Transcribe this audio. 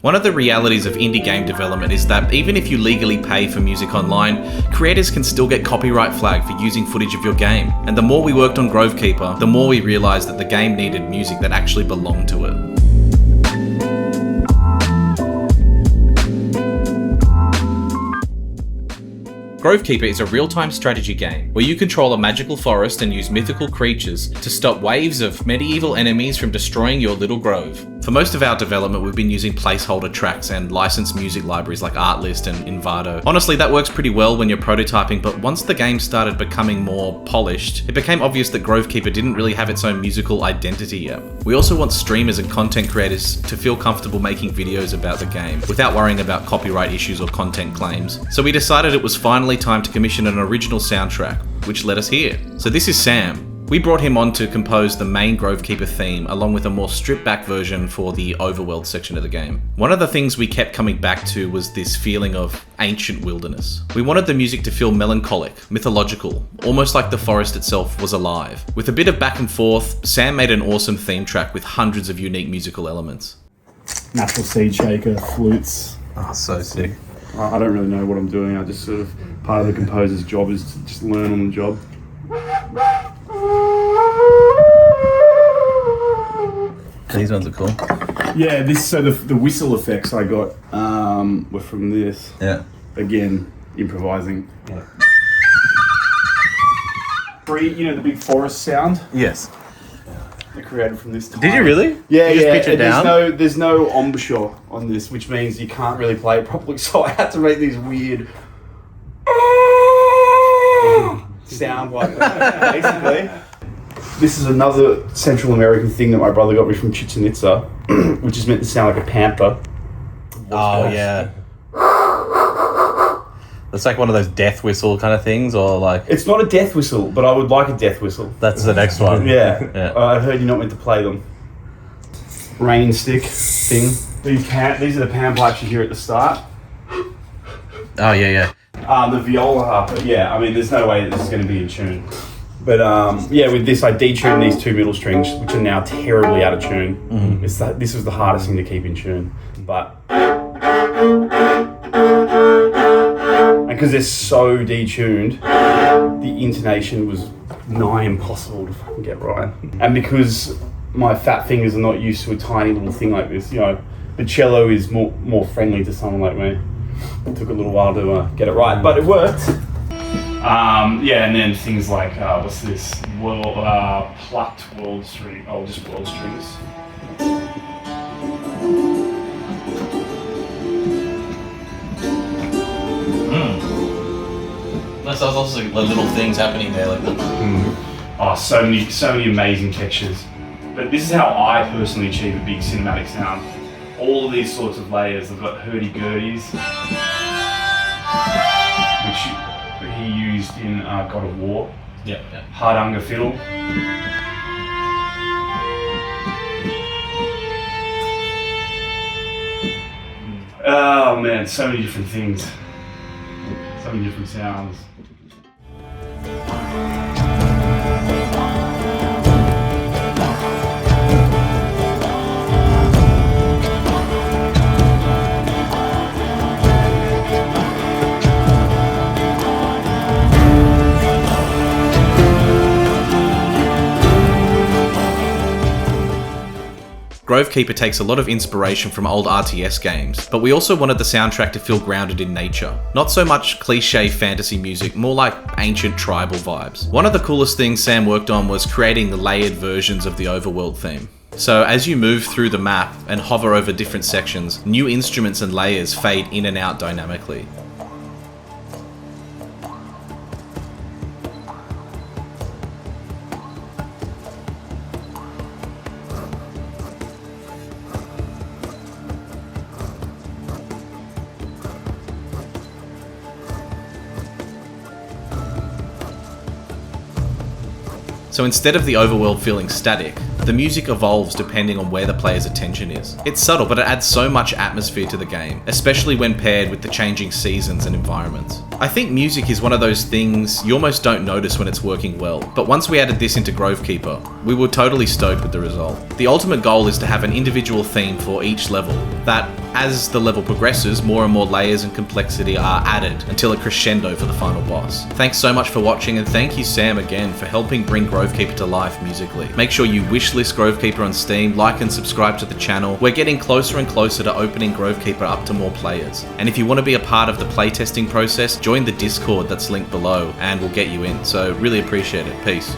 One of the realities of indie game development is that even if you legally pay for music online, creators can still get copyright flagged for using footage of your game. And the more we worked on Grovekeeper, the more we realised that the game needed music that actually belonged to it. Grovekeeper is a real-time strategy game where you control a magical forest and use mythical creatures to stop waves of medieval enemies from destroying your little grove. For most of our development, we've been using placeholder tracks and licensed music libraries like Artlist and Invado. Honestly, that works pretty well when you're prototyping, but once the game started becoming more polished, it became obvious that Grovekeeper didn't really have its own musical identity yet. We also want streamers and content creators to feel comfortable making videos about the game without worrying about copyright issues or content claims. So we decided it was finally time to commission an original soundtrack, which led us here. So this is Sam. We brought him on to compose the main Grovekeeper theme, along with a more stripped back version for the overworld section of the game. One of the things we kept coming back to was this feeling of ancient wilderness. We wanted the music to feel melancholic, mythological, almost like the forest itself was alive. With a bit of back and forth, Sam made an awesome theme track with hundreds of unique musical elements. Natural seed shaker, flutes. Oh, so sick. I don't really know what I'm doing. I just sort of, part of the composer's job is to just learn on the job. These ones are cool. Yeah, the whistle effects I got were from this. Yeah. Again, improvising. Yeah. The big forest sound? Yes. I created from this time. Did you really? Yeah, you just pitch it down? There's no embouchure on this, which means you can't really play it properly, so I had to make these weird sound like that, basically. This is another Central American thing that my brother got me from Chichen Itza, which is meant to sound like a panther. Oh, yeah. It's like one of those death whistle kind of things, or like... It's not a death whistle, but I would like a death whistle. That's the next one. Yeah. I heard you're not meant to play them. Rain stick thing. These are the pan pipes you hear at the start. Oh, yeah. The viola harp, yeah, I mean, there's no way that this is going to be in tune. But with this, I detuned these two middle strings, which are now terribly out of tune. Mm-hmm. This was the hardest thing to keep in tune. But... And because they're so detuned, the intonation was nigh impossible to fucking get right. And because my fat fingers are not used to a tiny little thing like this, the cello is more friendly to someone like me. It took a little while to get it right, but it worked. And then things like, what's this? Plucked world string, just world strings. There's also little things happening there like that. Oh, so many amazing textures. But this is how I personally achieve a big cinematic sound. All of these sorts of layers. I've got hurdy-gurdies, which he used in God of War. Yeah. Hardanger fiddle. Oh man, so many different things. So many different sounds. Grovekeeper takes a lot of inspiration from old RTS games, but we also wanted the soundtrack to feel grounded in nature. Not so much cliche fantasy music, more like ancient tribal vibes. One of the coolest things Sam worked on was creating the layered versions of the overworld theme. So as you move through the map and hover over different sections, new instruments and layers fade in and out dynamically. So instead of the overworld feeling static, the music evolves depending on where the player's attention is. It's subtle, but it adds so much atmosphere to the game, especially when paired with the changing seasons and environments. I think music is one of those things you almost don't notice when it's working well, but once we added this into Grovekeeper, we were totally stoked with the result. The ultimate goal is to have an individual theme for each level, that as the level progresses, more and more layers and complexity are added until a crescendo for the final boss. Thanks so much for watching, and thank you Sam again for helping bring Grovekeeper to life musically. Make sure you wishlist Grovekeeper on Steam, like and subscribe to the channel. We're getting closer and closer to opening Grovekeeper up to more players. And if you want to be a part of the playtesting process, join the Discord that's linked below and we'll get you in. So really appreciate it. Peace.